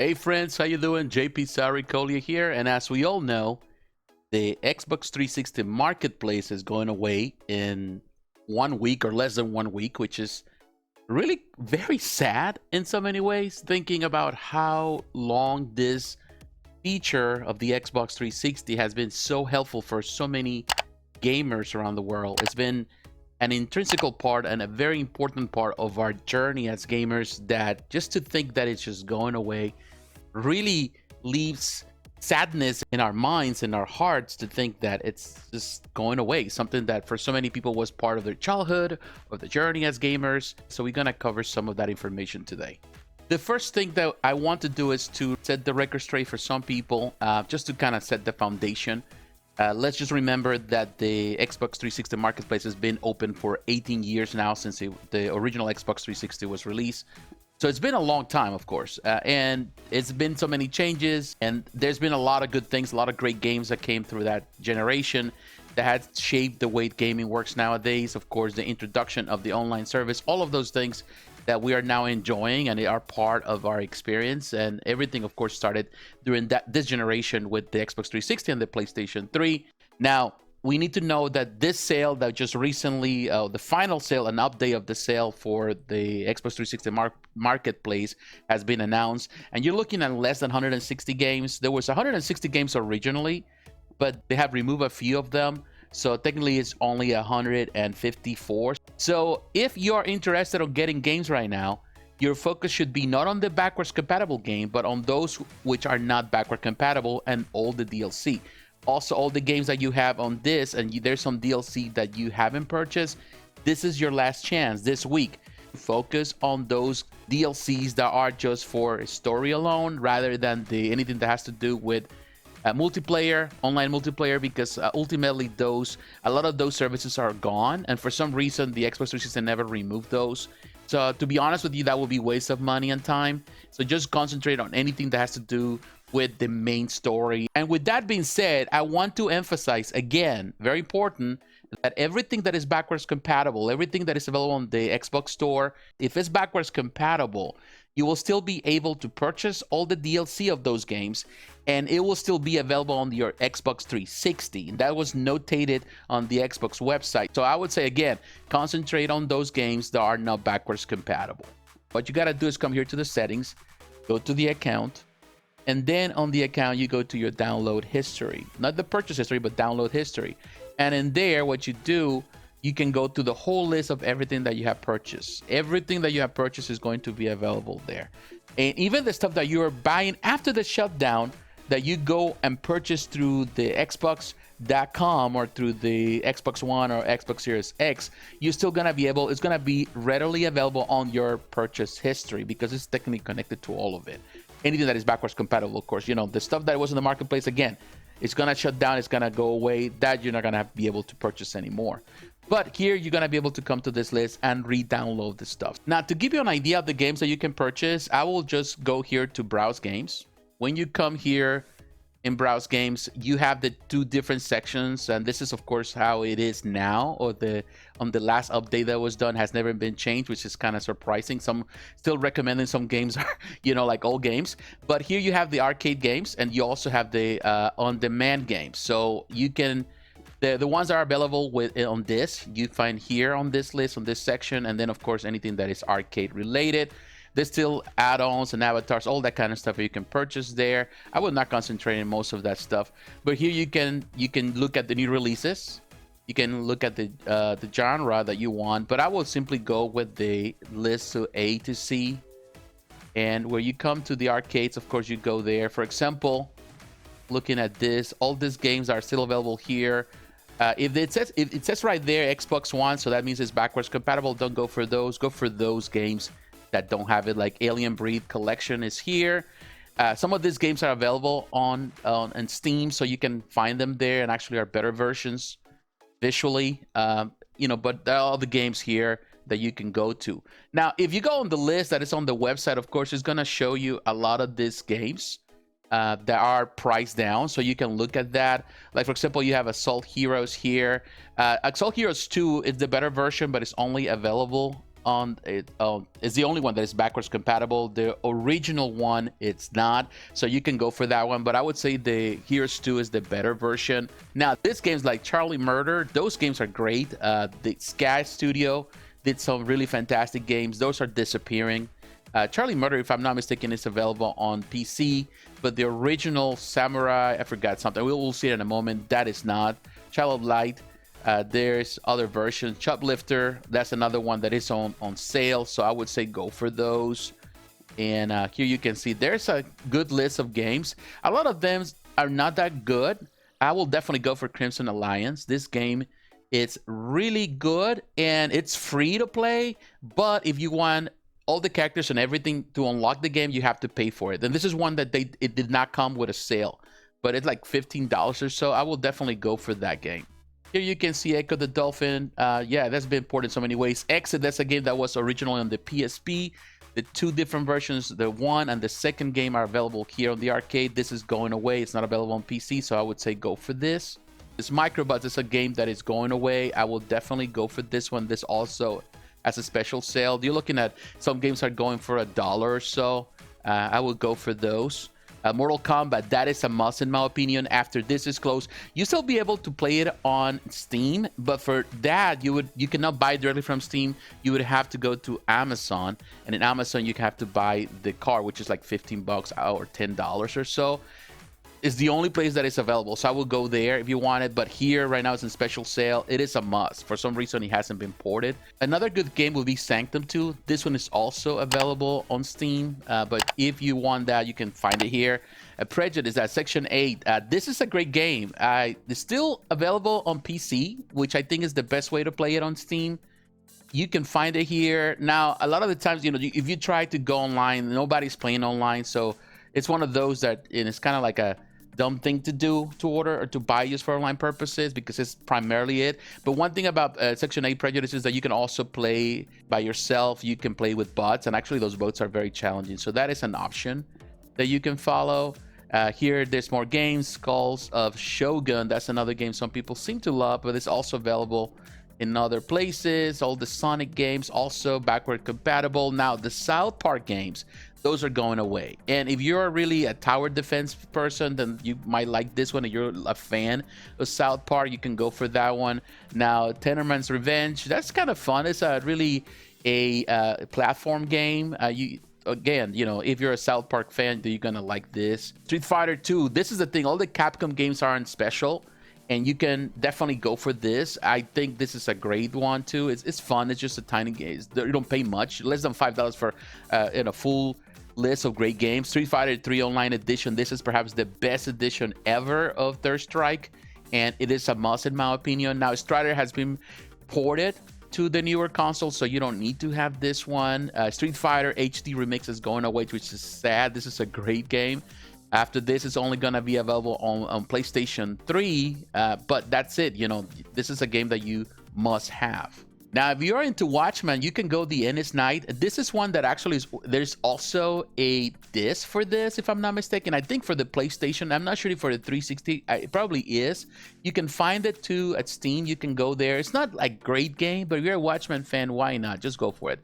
Hey friends, how you doing? jpsarrireviews here, and as we all know, the Xbox 360 marketplace is going away in 1 week or less than 1 week, which is really very sad in so many ways, thinking about how long this feature of the Xbox 360 has been so helpful for so many gamers around the world. It's been an intrinsical part and a very important part of our journey as gamers, that just to think that it's just going away really leaves sadness in our minds and our hearts, to think that it's just going away, something that for so many people was part of their childhood or the journey as gamers. So we're going to cover some of that information today. The first thing that I want to do is to set the record straight for some people, just to kind of set the foundation. Let's just remember that the Xbox 360 marketplace has been open for 18 years now, since the original Xbox 360 was released. So it's been a long time, of course, and it's been so many changes, and there's been a lot of good things, a lot of great games that came through that generation that had shaped the way gaming works nowadays. Of course, the introduction of the online service, all of those things that we are now enjoying and they are part of our experience. And everything, of course, started during this generation with the Xbox 360 and the PlayStation 3. Now, we need to know that this sale that just recently, the final sale, an update of the sale for the Xbox 360 marketplace has been announced, and you're looking at less than 160 games. There was 160 games originally, but they have removed a few of them, so technically it's only 154. So if you're interested in getting games right now, your focus should be not on the backwards compatible game, but on those which are not backward compatible and all the DLC. Also, all the games that you have on this, and there's some DLC that you haven't purchased, this is your last chance this week. Focus on those DLCs that are just for story alone, rather than anything that has to do with multiplayer, online multiplayer, because ultimately a lot of those services are gone, and for some reason the Xbox 360 never removed those. So to be honest with you, that would be waste of money and time. So just concentrate on anything that has to do with the main story. And with that being said, I want to emphasize again, very important, that everything that is backwards compatible, everything that is available on the Xbox store, if it's backwards compatible, you will still be able to purchase all the DLC of those games, and it will still be available on your Xbox 360. That was notated on the Xbox website. So I would say, again, concentrate on those games that are not backwards compatible. What you got to do is come here to the settings, go to the account, and then on the account, you go to your download history. Not the purchase history, but download history. And in there, what you do, you can go to the whole list of everything that you have purchased. Everything that you have purchased is going to be available there. And even the stuff that you are buying after the shutdown, that you go and purchase through the Xbox.com or through the Xbox One or Xbox Series X, you're still going to be able, it's going to be readily available on your purchase history, because it's technically connected to all of it. Anything that is backwards compatible, of course, the stuff that was in the marketplace, again, it's going to shut down, it's going to go away, that you're not going to be able to purchase anymore. But here you're going to be able to come to this list and re-download the stuff. Now, to give you an idea of the games that you can purchase, I will just go here to browse games. When you come here in browse games, you have the two different sections, and this is of course how it is now, or on the last update that was done has never been changed, which is kind of surprising. Some still recommending some games are like old games, but here you have the arcade games, and you also have the on-demand games. So you can the ones that are available on this, you find here on this list, on this section, and then of course anything that is arcade related. There's still add-ons and avatars, all that kind of stuff you can purchase there. I would not concentrate on most of that stuff, but here you can look at the new releases. You can look at the genre that you want, but I will simply go with the list to A to C. And where you come to the arcades, of course, you go there. For example, looking at this, all these games are still available here. If it says right there Xbox One, so that means it's backwards compatible. Don't go for those. Go for those games that don't have it, like Alien Breed Collection is here. Some of these games are available on Steam, so you can find them there, and actually are better versions visually. But there are all the games here that you can go to. Now, if you go on the list that is on the website, of course, it's gonna show you a lot of these games that are priced down, so you can look at that. Like, for example, you have Assault Heroes here. Assault Heroes 2 is the better version, but it's only available on it. It's the only one that is backwards compatible. The original one, it's not. So you can go for that one. But I would say the Heroes 2 is the better version. Now, this game's like Charlie Murder. Those games are great. The Sky Studio did some really fantastic games. Those are disappearing. Charlie Murder, if I'm not mistaken, is available on PC, but the original Samurai, I forgot something. We'll see it in a moment. That is not. Child of Light, there's other versions. Shoplifter, that's another one that is on sale, so I would say go for those. And here you can see there's a good list of games. A lot of them are not that good. I will definitely go for Crimson Alliance. This game, it's really good and it's free to play, but if you want all the characters and everything to unlock the game, you have to pay for it. And this is one that it did not come with a sale, but it's like $15 or so. I will definitely go for that game. Here you can see Echo the Dolphin. Yeah, that's been ported in so many ways. Exit, that's a game that was originally on the PSP. The two different versions, the one and the second game, are available here on the arcade. This is going away. It's not available on PC, so I would say go for this. This Microbots is a game that is going away. I will definitely go for this one. This also as a special sale. You're looking at some games are going for $1 or so. I would go for those. Mortal Kombat, that is a must in my opinion. After this is closed, you still be able to play it on Steam, but for that you cannot buy it directly from Steam. You would have to go to Amazon, and in Amazon you have to buy the card, which is like $15 or $10 or so. Is the only place that is available, so I will go there if you want it. But here right now it's in special sale. It is a must. For some reason it hasn't been ported. Another good game will be Sanctum 2. This one is also available on Steam, but if you want that, you can find it here. Prejudice at Section 8. This is a great game. It's still available on PC, which I think is the best way to play it on Steam. You can find it here. Now, a lot of the times, you know, if you try to go online, nobody's playing online, so it's one of those that, and it's kind of like a dumb thing to do, to order or to buy just for online purposes, because it's primarily it. But one thing about Section 8 Prejudice is that you can also play by yourself. You can play with bots, and actually those bots are very challenging, so that is an option that you can follow. Here there's more games. Skulls of Shogun, that's another game some people seem to love, but it's also available in other places. All the Sonic games also backward compatible. Now the South Park games, those are going away. And if you're really a tower defense person, then you might like this one. If you're a fan of South Park, you can go for that one. Now Tenderman's Revenge, that's kind of fun. It's really a platform game. Again, you know, if you're a South Park fan, you're gonna like this. Street Fighter 2, this is the thing, all the Capcom games are on special, and you can definitely go for this. I think this is a great one too. It's fun. It's just a tiny game. You don't pay much, less than $5 for in a full list of great games. Street Fighter 3 Online Edition, this is perhaps the best edition ever of Third Strike, and it is a must in my opinion. Now Strider has been ported to the newer console, so you don't need to have this one. Street Fighter HD Remix is going away, which is sad. This is a great game. After this, it's only gonna be available on PlayStation 3, but that's it. You know, this is a game that you must have. Now, if you're into Watchmen, you can go The Endless Night. This is one that actually is, there's also a disc for this, if I'm not mistaken. I think for the PlayStation, I'm not sure if for the 360, it probably is. You can find it too at Steam. You can go there. It's not like great game, but if you're a Watchmen fan, why not? Just go for it.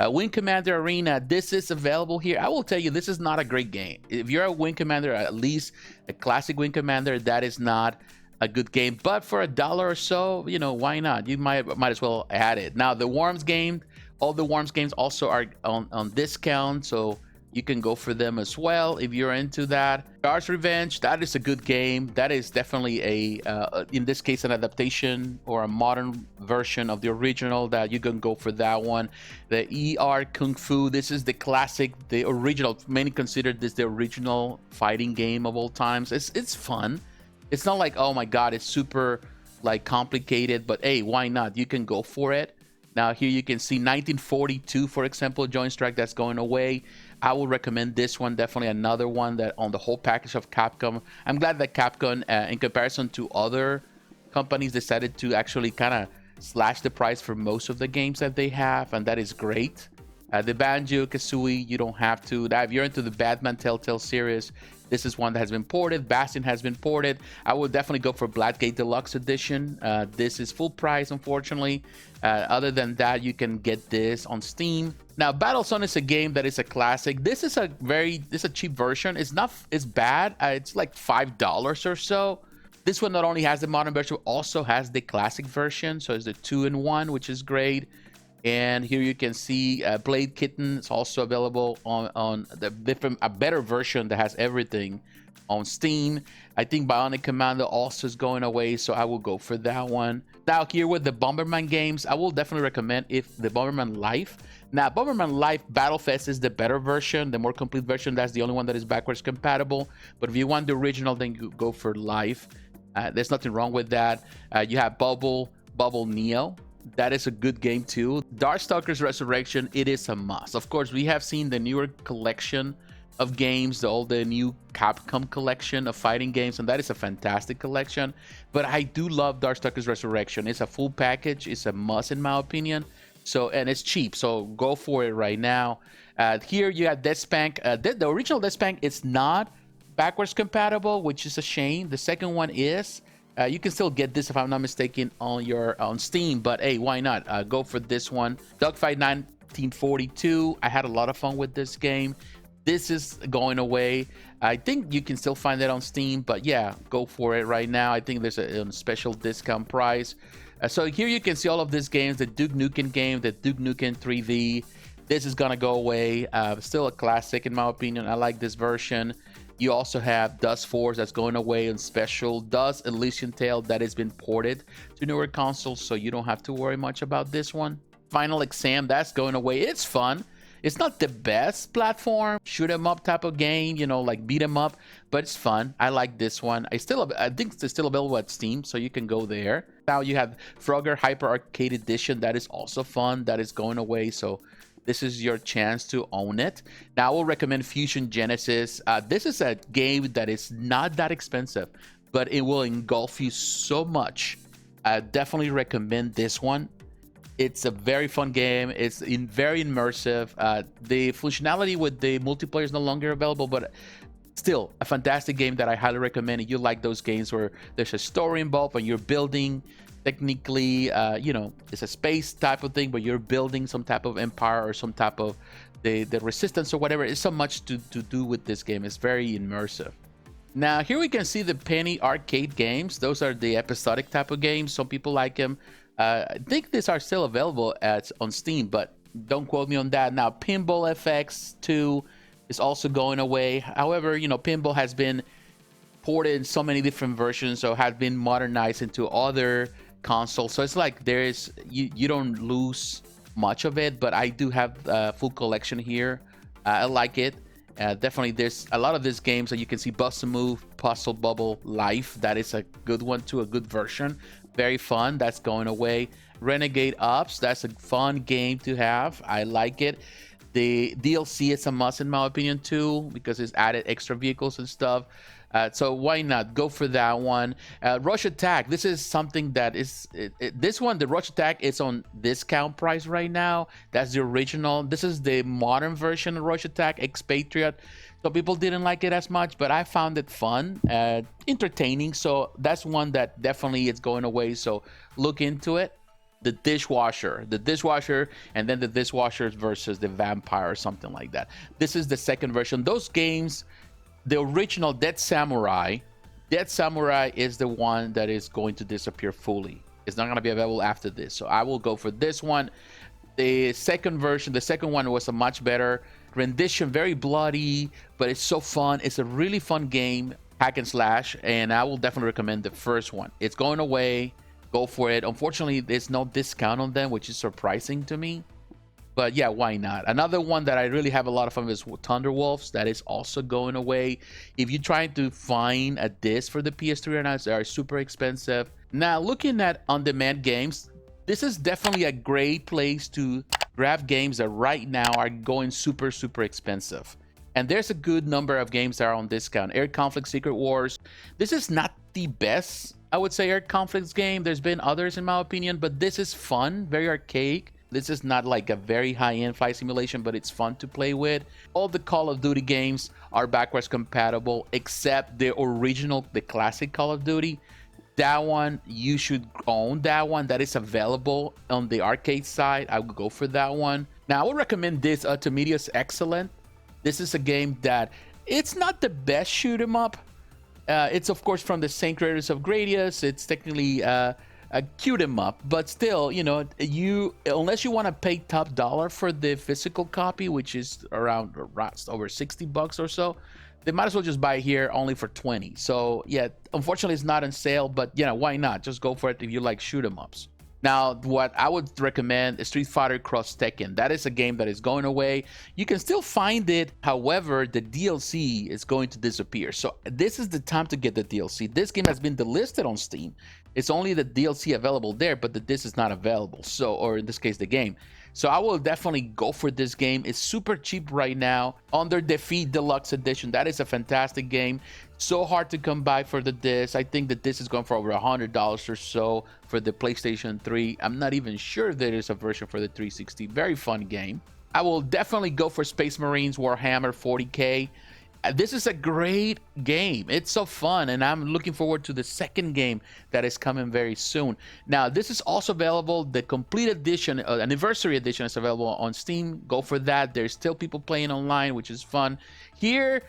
Wing Commander Arena, this is available here. I will tell you, this is not a great game. If you're a Wing Commander, at least a classic Wing Commander, that is not a good game, but for $1 or so, you know, why not? You might as well add it. Now the Worms game, all the Worms games also are on discount, so you can go for them as well if you're into that. Dark's Revenge, that is a good game. That is definitely a in this case an adaptation or a modern version of the original, that you can go for that one. The ER Kung Fu, this is the classic, the original. Many consider this the original fighting game of all times. It's fun. It's not like, oh my god, it's super like complicated, but hey, why not? You can go for it. Now here you can see 1942, for example, Joint Strike, that's going away. I would recommend this one, definitely another one that on the whole package of Capcom. I'm glad that Capcom, in comparison to other companies, decided to actually kind of slash the price for most of the games that they have, and that is great. The Banjo-Kazooie, you don't have to. Now, if you're into the Batman Telltale series, this is one that has been ported. Bastion has been ported. I would definitely go for Blackgate Deluxe Edition. This is full price, unfortunately. Other than that, you can get this on Steam. Now, Battlezone is a game that is a classic. This is a cheap version. It's bad. It's like $5 or so. This one not only has the modern version, also has the classic version. So it's the 2-in-1, which is great. And here you can see Blade Kitten is also available on a better version that has everything on Steam. I think Bionic Commando also is going away, so I will go for that one. Now here with the Bomberman games, I will definitely recommend if the Bomberman Life. Now Bomberman Life Battlefest is the better version, the more complete version. That's the only one that is backwards compatible. But if you want the original, then you go for Life. There's nothing wrong with that. You have Bubble Neo. That is a good game too. Darkstalkers Resurrection, it is a must. Of course, we have seen the newer collection of games, all the new Capcom collection of fighting games, and that is a fantastic collection. But I do love Darkstalkers Resurrection. It's a full package. It's a must in my opinion. So, and it's cheap, so go for it right now. Here you have Death Spank. The original Death Spank is not backwards compatible, which is a shame. The second one is. You can still get this, if I'm not mistaken, on Steam, but hey, why not? Go for this one. Dogfight 1942. I had a lot of fun with this game. This is going away. I think you can still find that on Steam, but yeah, go for it right now. I think there's a special discount price. So here you can see all of these games. The Duke Nukem game, the Duke Nukem 3D. This is gonna go away. Still a classic in my opinion. I like this version. You also have Dust Force that's going away on special. Dust Elysian Tale that has been ported to newer consoles, so you don't have to worry much about this one. Final Exam, that's going away. It's fun. It's not the best platform, shoot 'em up type of game, you know, like beat 'em up, but it's fun. I like this one. I think it's still available at Steam, so you can go there. Now you have Frogger Hyper Arcade Edition. That is also fun. That is going away, so this is your chance to own it. Now, I will recommend Fusion Genesis. This is a game that is not that expensive, but it will engulf you so much. I definitely recommend this one. It's a very fun game. It's very immersive. The functionality with the multiplayer is no longer available, but still a fantastic game that I highly recommend. If you like those games where there's a story involved and you're building, technically, you know, it's a space type of thing, but you're building some type of empire or some type of the resistance or whatever. It's so much to do with this game. It's very immersive. Now here we can see the penny arcade games. Those are the episodic type of games. Some people like them. I think these are still available on Steam, but don't quote me on that. Now Pinball FX 2 is also going away. However, you know, pinball has been ported in so many different versions, so has been modernized into other consoles. So it's like you don't lose much of it, but I do have a full collection here. I like it. Definitely, there's a lot of these games that you can see. Bust a Move, Puzzle Bubble Life. That is a good one too, a good version. Very fun. That's going away. Renegade Ops. That's a fun game to have. I like it. The DLC is a must in my opinion too, because it's added extra vehicles and stuff. So why not go for that one? Rush Attack. This is something that is this one. The Rush Attack is on discount price right now. That's the original. This is the modern version of Rush Attack, Expatriate. So people didn't like it as much, but I found it fun, entertaining. So that's one that definitely is going away. So look into it. The dishwasher, and then the dishwashers versus the vampire or something like that. This is the second version. Those games, the original Dead Samurai is the one that is going to disappear fully. It's not going to be available after this, so I will go for this one. The second version, the second one was a much better rendition, very bloody, but it's so fun. It's a really fun game, hack and slash, and I will definitely recommend the first one. It's going away. Go for it. Unfortunately, there's no discount on them, which is surprising to me. But yeah, why not? Another one that I really have a lot of fun with is Thunderwolves. That is also going away. If you're trying to find a disc for the PS3 or not, they are super expensive. Now, looking at on-demand games, this is definitely a great place to grab games that right now are going super, super expensive. And there's a good number of games that are on discount. Air Conflict Secret Wars. This is not the best, I would say, Air Conflicts game. There's been others in my opinion, but this is fun, very archaic. This is not like a very high-end flight simulation, but it's fun to play with. All the Call of Duty games are backwards compatible, except the original, the classic Call of Duty. That one, you should own that one. That is available on the arcade side. I would go for that one. Now, I would recommend this. Ultimedia is excellent. This is a game that it's not the best shoot 'em up. It's, of course, from the same creators of Gradius. It's technically a cute 'em up, but still, you know, unless you want to pay top dollar for the physical copy, which is around over $60 or so, they might as well just buy it here only for 20. So yeah, unfortunately it's not on sale, but you know, why not? Just go for it if you like shoot 'em ups. Now, what I would recommend is Street Fighter Cross Tekken. That is a game that is going away. You can still find it. However, the DLC is going to disappear. So this is the time to get the DLC. This game has been delisted on Steam. It's only the DLC available there, but the disc is not available. So, or in this case, the game. So I will definitely go for this game. It's super cheap right now under Defeat Deluxe Edition. That is a fantastic game. So hard to come by for the disc. I think that this is going for over $100 or so for the PlayStation 3. I'm not even sure there is a version for the 360. Very fun game. I will definitely go for Space Marines Warhammer 40K. This is a great game. It's so fun, and I'm looking forward to the second game that is coming very soon. Now, this is also available. The complete edition, anniversary edition, is available on Steam. Go for that. There's still people playing online, which is fun. Here,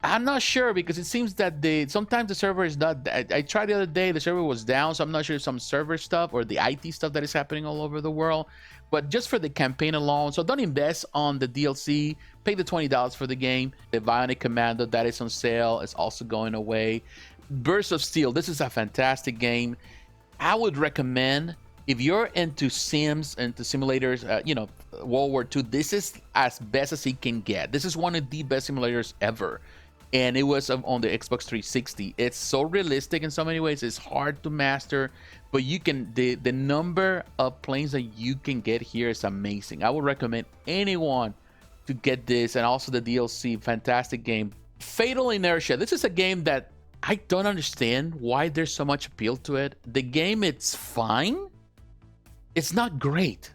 I'm not sure because it seems that sometimes the server is not. I tried the other day, the server was down, so I'm not sure if some server stuff or the IT stuff that is happening all over the world. But just for the campaign alone, so don't invest on the DLC. Pay the $20 for the game. The Bionic Commando, that is on sale, is also going away. Burst of Steel, this is a fantastic game. I would recommend, if you're into sims, into simulators, you know, World War II, this is as best as it can get. This is one of the best simulators ever. And it was on the Xbox 360. It's so realistic in so many ways. It's hard to master, but you can, the number of planes that you can get here is amazing. I would recommend anyone to get this, and also the DLC. Fantastic game. Fatal Inertia. This is a game that I don't understand why there's so much appeal to it. The game, it's fine. It's not great.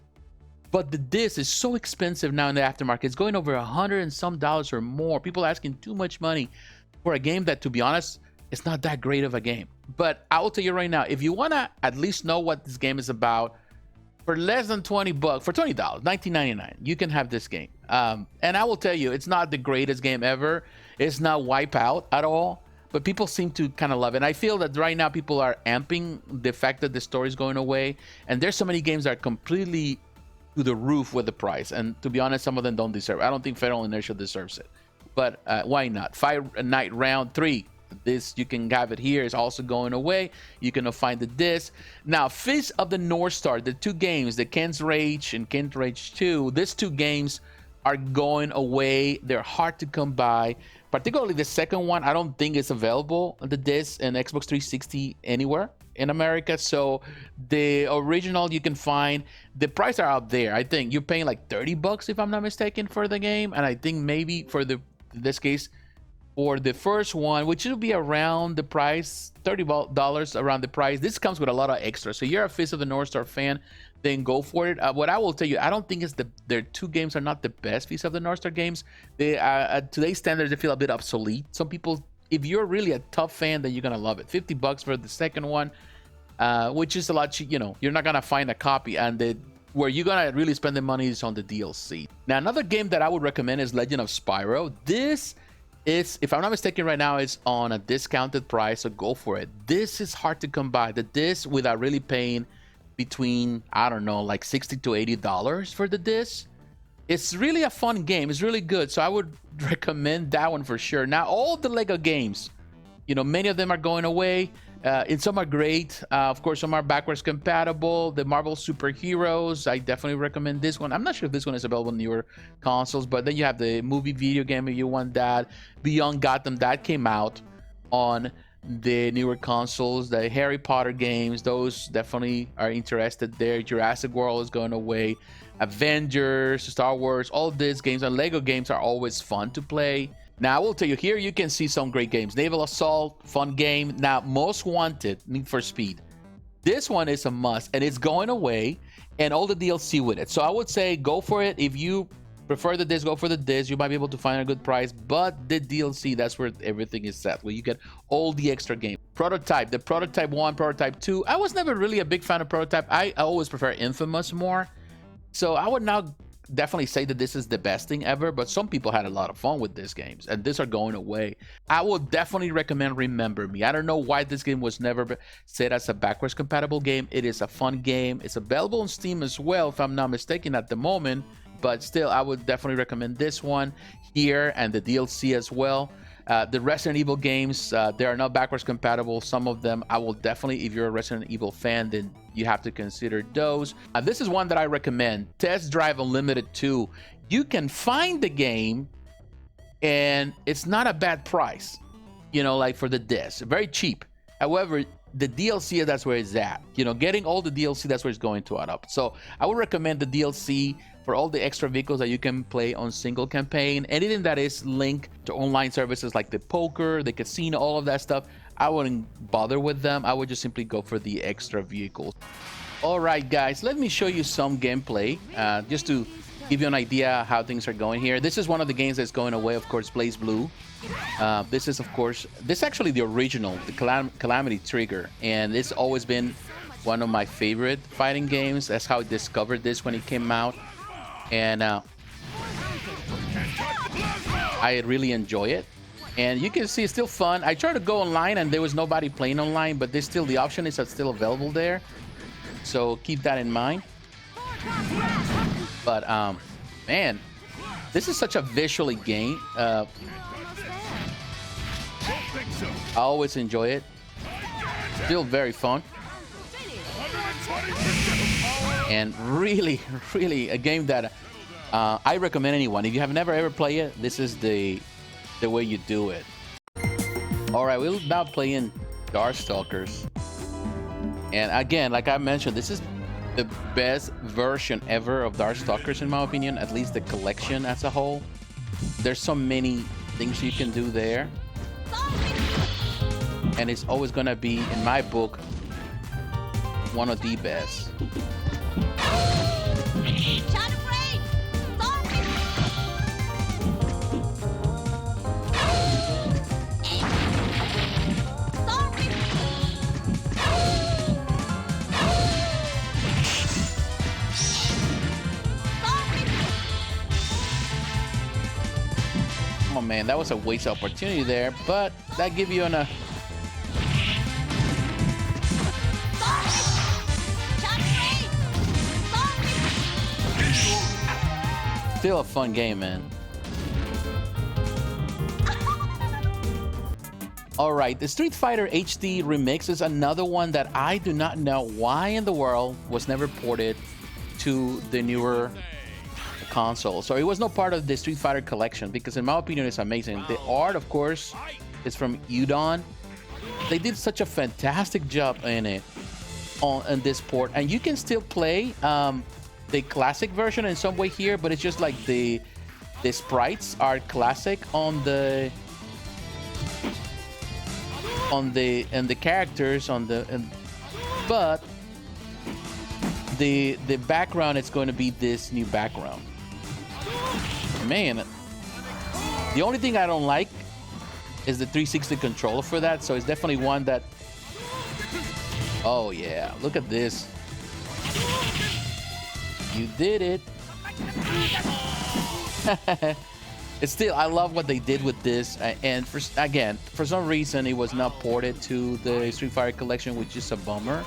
But the disc is so expensive now in the aftermarket. It's going over $100 and some or more. People are asking too much money for a game that, to be honest, it's not that great of a game. But I will tell you right now, if you want to at least know what this game is about, for less than $20, for $20, $19.99, you can have this game. And I will tell you, it's not the greatest game ever. It's not Wipeout at all. But people seem to kind of love it. And I feel that right now people are amping the fact that the story is going away. And there's so many games that are completely to the roof with the price, and to be honest, some of them don't deserve it. I don't think Fatal Inertia deserves it, but why not? Fight Night Round 3, this, you can have it here. It's also going away. You can find the disc. Now, Fist of the North Star, the two games, the Ken's Rage and Ken's Rage 2, these two games are going away. They're hard to come by, particularly the second one. I don't think it's available on the disc and Xbox 360 anywhere in America. So the original you can find, the prices are out there. I think you're paying like $30 if I'm not mistaken for the game, and I think maybe for in this case for the first one, which will be around the price, $30 around the price. This comes with a lot of extras. So you're a Fist of the North Star fan, then go for it. What I will tell you, I don't think it's their two games are not the best Fist of the North Star games. They at today's standards, they feel a bit obsolete. Some people, if you're really a tough fan, then you're gonna love it. $50 for the second one, which is a lot cheap. You know, you're not gonna find a copy, and where you're gonna really spend the money is on the DLC. Now, another game that I would recommend is Legend of Spyro. This is, if I'm not mistaken, right now it's on a discounted price, so go for it. This is hard to come by. The disc, without really paying between, I don't know, like $60 to $80 for the disc. It's really a fun game. It's really good. So I would recommend that one for sure. Now, all the Lego games, you know, many of them are going away. And some are great. Of course, some are backwards compatible. The Marvel Superheroes, I definitely recommend this one. I'm not sure if this one is available on newer consoles, but then you have the movie video game if you want that. Beyond Gotham, that came out on the newer consoles. The Harry Potter games, those definitely are interested there. Jurassic World is going away. Avengers, Star Wars, all these games and Lego games are always fun to play. Now, I will tell you, here you can see some great games. Naval Assault, fun game. Now, Most Wanted, Need for Speed. This one is a must, and it's going away, and all the DLC with it. So I would say go for it. If you prefer the disc, go for the disc. You might be able to find a good price, but the DLC, that's where everything is set, where you get all the extra game. Prototype, the Prototype 1, Prototype 2. I was never really a big fan of Prototype. I always prefer Infamous more. So I would now definitely say that this is the best thing ever, but some people had a lot of fun with these games, and these are going away. I would definitely recommend Remember Me. I don't know why this game was never set as a backwards compatible game. It is a fun game. It's available on Steam as well, if I'm not mistaken, at the moment. But still, I would definitely recommend this one here and the DLC as well. The Resident Evil games, they are not backwards compatible. Some of them, I will definitely, if you're a Resident Evil fan, then you have to consider those. This is one that I recommend, Test Drive Unlimited 2. You can find the game, and it's not a bad price, you know, like for the disc. Very cheap. However, the DLC, that's where it's at. You know, getting all the DLC, that's where it's going to add up. So I would recommend the DLC for all the extra vehicles that you can play on single campaign. Anything that is linked to online services like the poker, the casino, all of that stuff, I wouldn't bother with them. I would just simply go for the extra vehicles. All right, guys, let me show you some gameplay just to give you an idea how things are going here. This is one of the games that's going away, of course, Blaze Blue. This is, of course, this is actually the original, the Calamity Trigger, and it's always been one of my favorite fighting games. That's how I discovered this when it came out, and I really enjoy it. And you can see it's still fun. I tried to go online and there was nobody playing online, but there's still, the option is still available there, so keep that in mind. But man, this is such a visually game. I always enjoy it. Still very fun. And really a game that I recommend anyone. If you have never ever played it, this is the way you do it. All right, we're now playing Darkstalkers. And again, like I mentioned, this is the best version ever of Darkstalkers in my opinion, at least the collection as a whole. There's so many things you can do there. And it's always gonna be, in my book, one of the best. Oh man, that was a waste opportunity there, but that give you an still a fun game, man. All right, the Street Fighter HD Remix is another one that I do not know why in the world was never ported to the newer console. So it was no part of the Street Fighter collection, because in my opinion it's amazing. The art, of course, is from Udon. They did such a fantastic job in it on this port, and you can still play the classic version in some way here, but it's just like the sprites are classic on the characters but the background is going to be this new background. Man, the only thing I don't like is the 360 controller for that, so it's definitely one that, oh yeah, look at this. You did it. It's still, I love what they did with this, and for some reason it was not ported to the Street Fighter collection, which is a bummer.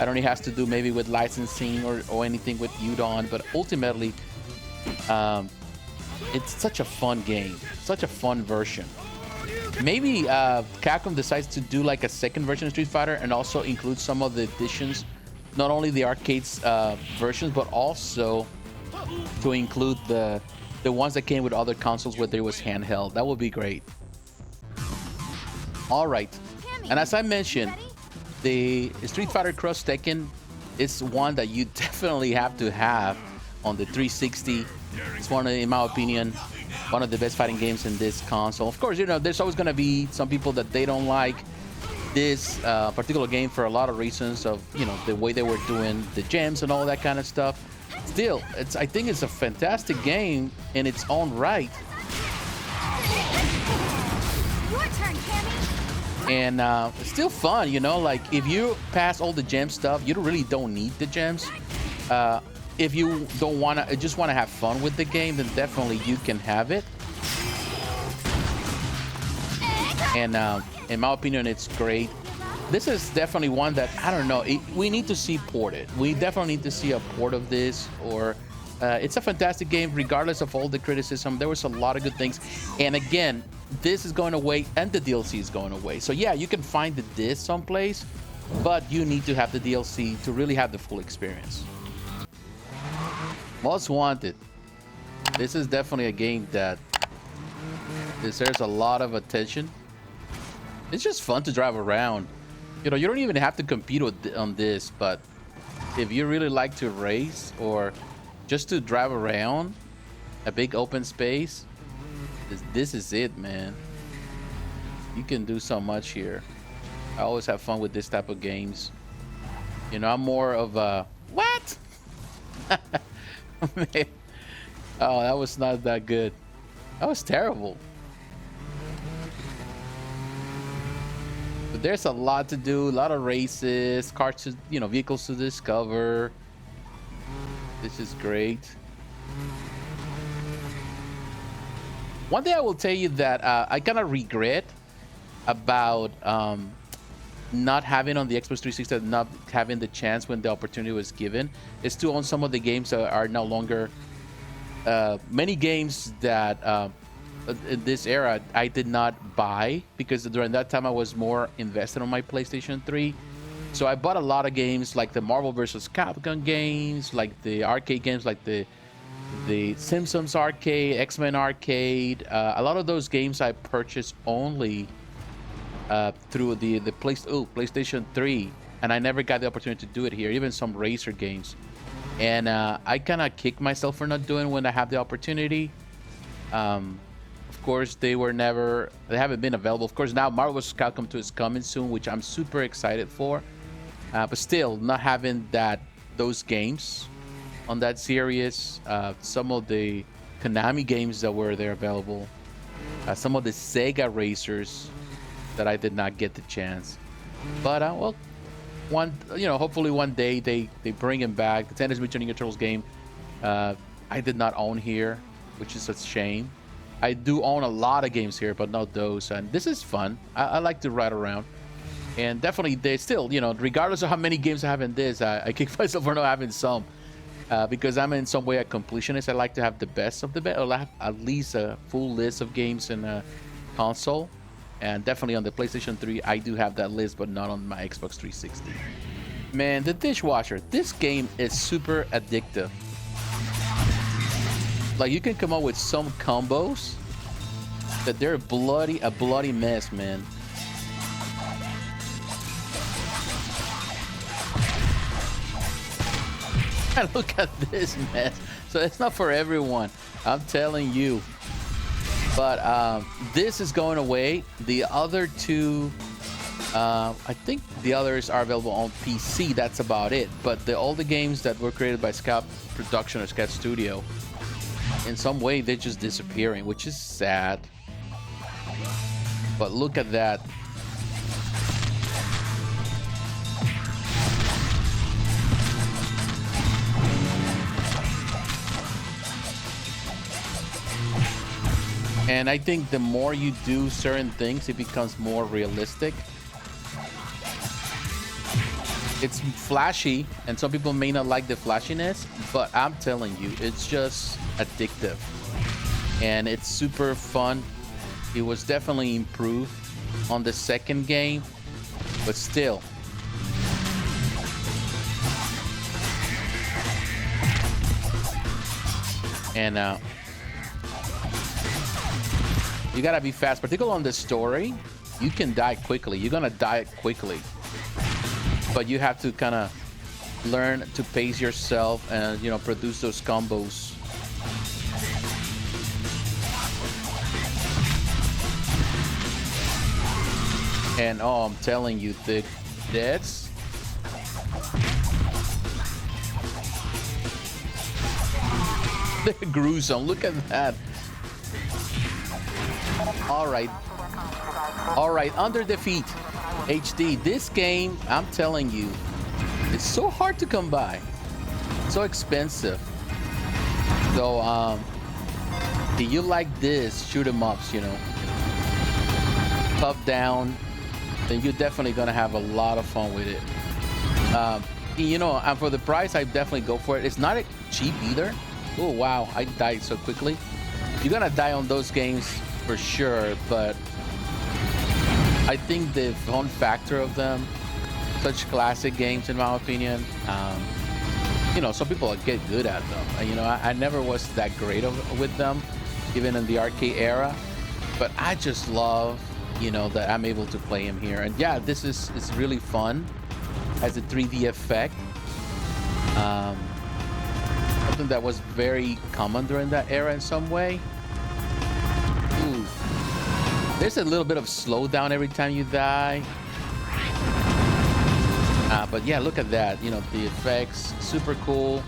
I don't know, it has to do maybe with licensing or anything with Udon, but ultimately it's such a fun game, such a fun version. Maybe Capcom decides to do like a second version of Street Fighter and also include some of the additions, not only the arcades versions, but also to include the ones that came with other consoles where there was handheld. That would be great. All right, and as I mentioned, the Street Fighter Cross Tekken is one that you definitely have to have on the 360. It's one of, in my opinion, one of the best fighting games in this console. Of course, you know, there's always going to be some people that they don't like this particular game for a lot of reasons of, you know, the way they were doing the gems and all that kind of stuff. Still, I think it's a fantastic game in its own right. Your turn, Cammy. And it's still fun, you know, like if you pass all the gem stuff, you really don't need the gems. If you don't want to, just want to have fun with the game, then definitely you can have it. And in my opinion, it's great. This is definitely one that, I don't know, we need to see ported. We definitely need to see a port of this, or it's a fantastic game regardless of all the criticism. There was a lot of good things. And again, this is going away and the DLC is going away. So yeah, you can find the disc someplace, but you need to have the DLC to really have the full experience. Most Wanted. This is definitely a game that deserves a lot of attention. It's just fun to drive around. You know, you don't even have to compete on this, but if you really like to race or just to drive around a big open space, this is it, man. You can do so much here. I always have fun with this type of games. You know, I'm more of a... What? Man. Oh, that was not that good. That was terrible. But there's a lot to do, a lot of races, cars to, you know, vehicles to discover. This is great. One thing I will tell you that I kind of regret about not having on the Xbox 360, not having the chance when the opportunity was given, is to own some of the games that are no longer many games that in this era I did not buy, because during that time I was more invested on my PlayStation 3. So I bought a lot of games like the Marvel vs. Capcom games, like the arcade games, like the Simpsons arcade, X-Men arcade. A lot of those games I purchased only through the PlayStation 3, and I never got the opportunity to do it here. Even some racer games, and I kind of kick myself for not doing when I have the opportunity. Of course, they haven't been available. Of course, now Marvel vs. Capcom 2 is coming soon, which I'm super excited for. But still, not having those games on that series, some of the Konami games that were there available, some of the Sega racers that I did not get the chance. But well, hopefully one day they bring him back. The Teenage Mutant Ninja Turtles game, I did not own here, which is a shame. I do own a lot of games here, but not those. And this is fun. I like to ride around. And definitely, they still, regardless of how many games I have in this, I kick myself for not having some. Because I'm in some way a completionist. I like to have the best of the best, or have at least a full list of games in a console. And definitely on the PlayStation 3, I do have that list, but not on my Xbox 360. Man, the Dishwasher. This game is super addictive. Like, you can come up with some combos that they're a bloody mess, man. Look at this mess. So it's not for everyone, I'm telling you. But this is going away. The other two, I think the others are available on PC. That's about it. But all the games that were created by Scout Production or Scout Studio, in some way they're just disappearing, which is sad. But look at that. And I think the more you do certain things, it becomes more realistic. It's flashy, and some people may not like the flashiness, but I'm telling you, it's just addictive. And it's super fun. It was definitely improved on the second game, but still. And you gotta be fast, particularly on the story. You can die quickly. You're gonna die quickly, but you have to kind of learn to pace yourself and produce those combos. And oh, I'm telling you, that's gruesome. Look at that. All right, Under Defeat HD. This game, I'm telling you, it's so hard to come by, so expensive. So if you like this shoot 'em ups, you know, top down, then you're definitely gonna have a lot of fun with it. You know, and for the price, I definitely go for it. It's not cheap either. Oh wow, I died so quickly. You're gonna die on those games for sure, but I think the fun factor of them, such classic games in my opinion, you know, some people get good at them. You know, I never was that great with them, even in the arcade era, but I just love, you know, that I'm able to play him here. And yeah, this is really fun. Has a 3D effect. Something that was very common during that era in some way. Ooh. There's a little bit of slowdown every time you die. But yeah, look at that. You know, the effects, super cool.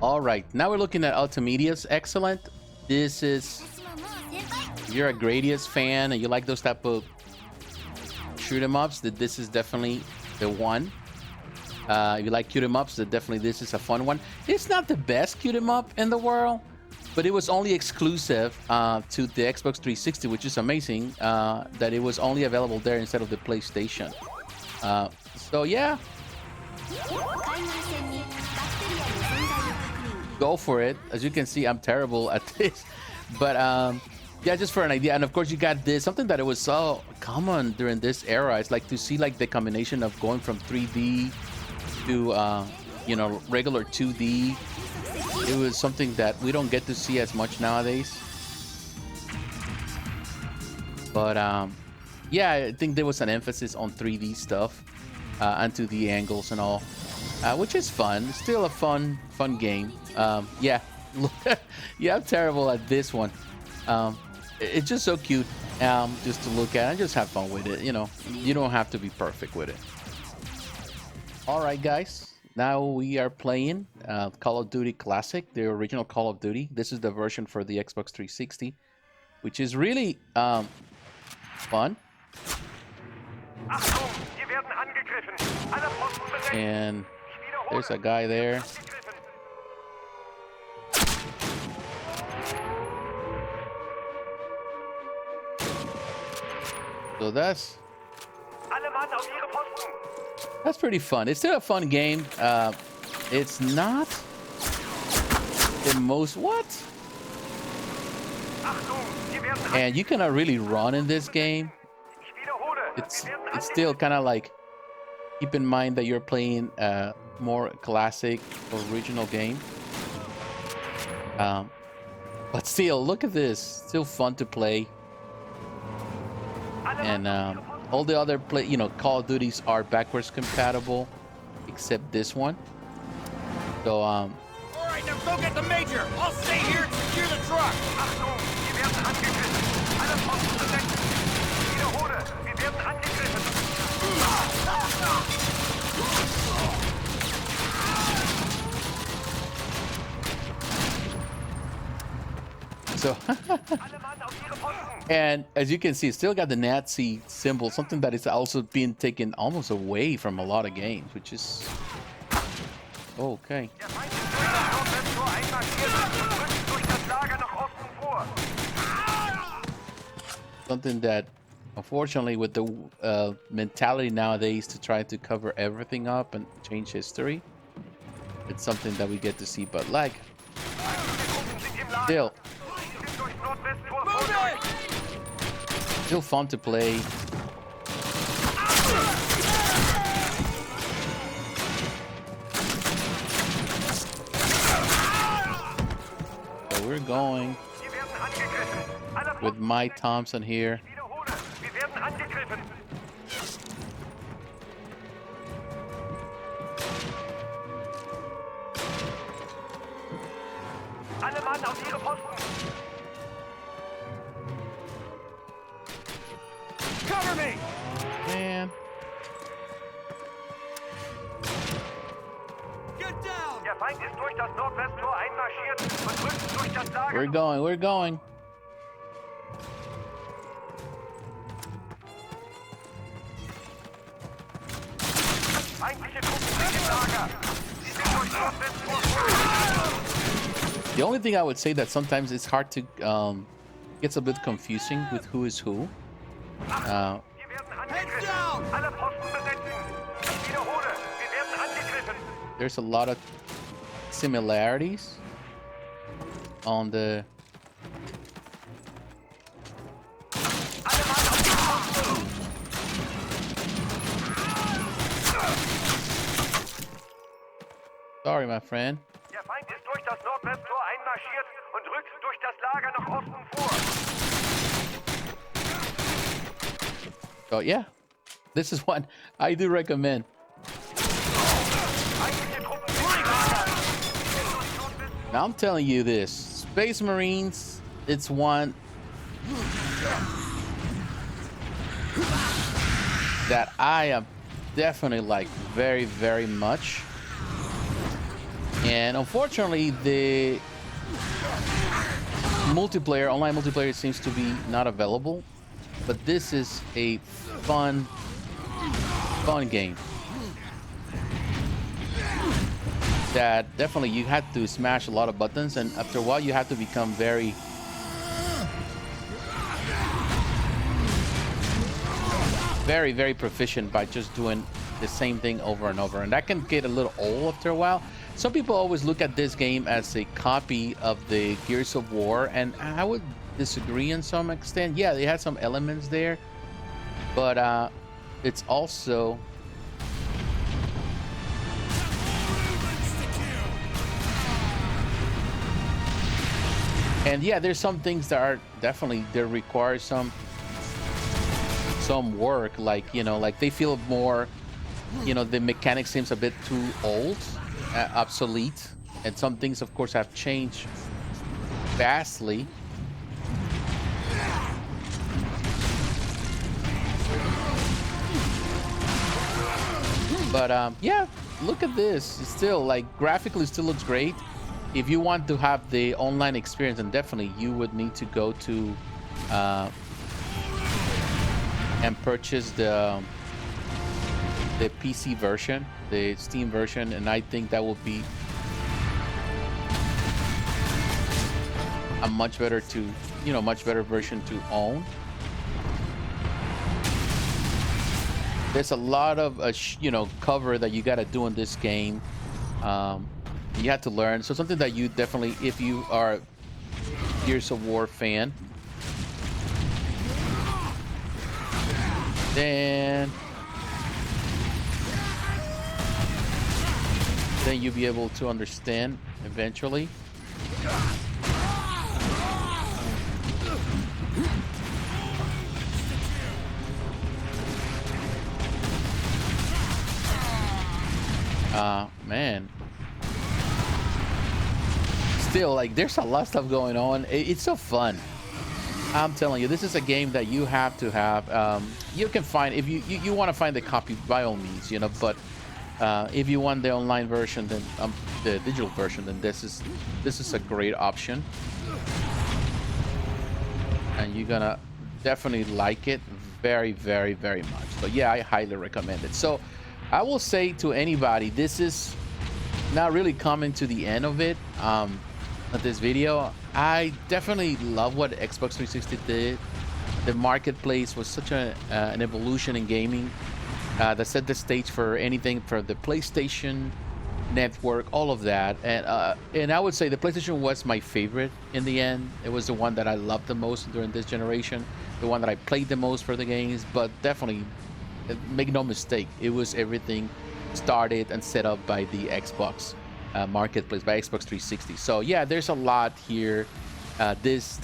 All right, now we're looking at Ultimedia's excellent. This is, if you're a Gradius fan and you like those type of shoot 'em ups, that this is definitely the one. If you like shoot 'em ups, that definitely this is a fun one. It's not the best shoot 'em up in the world, but it was only exclusive to the Xbox 360, which is amazing that it was only available there instead of the PlayStation. So yeah, go for it. As you can see, I'm terrible at this, but yeah, just for an idea. And of course, you got this, something that it was so common during this era. It's like to see like the combination of going from 3D to you know, regular 2D. It was something that we don't get to see as much nowadays. But yeah, I think there was an emphasis on 3D stuff and 2D angles and all, which is fun. Still a fun game. Yeah, yeah, I'm terrible at this one. It's just so cute just to look at and just have fun with it. You know, you don't have to be perfect with it. All right, guys. Now we are playing Call of Duty Classic, the original Call of Duty. This is the version for the Xbox 360, which is really fun. And there's a guy there. So that's pretty fun. It's still a fun game. It's not the most and you cannot really run in this game. It's still kind of like, keep in mind that you're playing a more classic original game. But still, look at this. Still fun to play. And all the other Call of Duties are backwards compatible, except this one. So all right, now go get the major. I'll stay here and secure the truck. So and as you can see, still got the Nazi symbol, something that is also being taken almost away from a lot of games, which is okay. Something that, unfortunately, with the mentality nowadays to try to cover everything up and change history, it's something that we get to see. But like, still fun to play. So we're going with Mike Thompson here. einmarschiert und rückt durch das Lager. We're going, we're going. Feindliche Truppen sind im Lager. Sie sind durch Nordwest vorgestoßen. The only thing I would say that sometimes it's hard to gets a bit confusing with who is who. Wir werden angegriffen. Alle Posten besetzen. Ich wiederhole, wir werden angegriffen. There's a lot of similarities on the Alle Mann auf die Posten. sorry, my friend. Der Feind ist durch das Nordwesttor einmarschiert und rückt durch das Lager nach Osten vor. So yeah, this is what I do recommend. Feindliche Truppen sind im Lager. Now I'm telling you this, Space Marines, it's one that I am definitely like very, very much. And unfortunately, the multiplayer, online multiplayer seems to be not available. But this is a fun game that definitely you had to smash a lot of buttons, and after a while you have to become very proficient by just doing the same thing over and over, and that can get a little old after a while. Some people always look at this game as a copy of the Gears of War, and I would disagree in some extent. Yeah, they had some elements there, but it's also and yeah, there's some things that are definitely there require some work, like, you know, like they feel more, you know, the mechanics seems a bit too old, obsolete, and some things of course have changed vastly. But yeah, look at this. It's still, like, graphically still looks great. If you want to have the online experience, then definitely you would need to go to and purchase the PC version, the Steam version, and I think that will be a much better version to own. There's a lot of cover that you got to do in this game. You have to learn, so something that you definitely, if you are a Gears of War fan, then you'll be able to understand eventually. Man, still, like, there's a lot of stuff going on. It's so fun. I'm telling you, this is a game that you have to have. You can find, if you want to find the copy, by all means, you know, but if you want the online version, then the digital version, then this is a great option, and you're gonna definitely like it very, very, very much. So yeah, I highly recommend it. So I will say to anybody, this is not really coming to the end of it, of this video. I definitely love what Xbox 360 did. The marketplace was such an evolution in gaming that set the stage for anything for the PlayStation Network, all of that. And I would say the PlayStation was my favorite in the end. It was the one that I loved the most during this generation, the one that I played the most for the games. But definitely, make no mistake, it was everything started and set up by the Xbox marketplace, by Xbox 360. So yeah, there's a lot here. This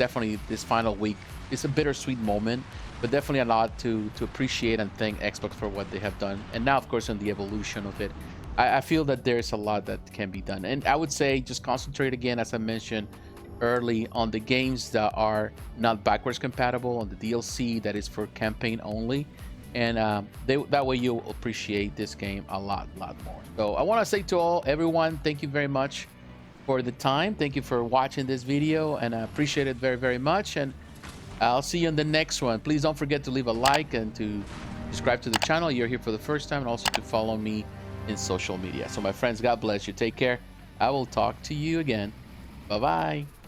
final week is a bittersweet moment, but definitely a lot to appreciate and thank Xbox for what they have done. And now, of course, on the evolution of it, I feel that there's a lot that can be done. And I would say just concentrate again, as I mentioned early, on the games that are not backwards compatible, on the DLC that is for campaign only. And that way you'll appreciate this game a lot more. So I want to say to everyone, thank you very much for the time. Thank you for watching this video, and I appreciate it very, very much. And I'll see you in the next one. Please don't forget to leave a like and to subscribe to the channel. You're here for the first time, and also to follow me in social media. So my friends, God bless you. Take care. I will talk to you again. Bye-bye.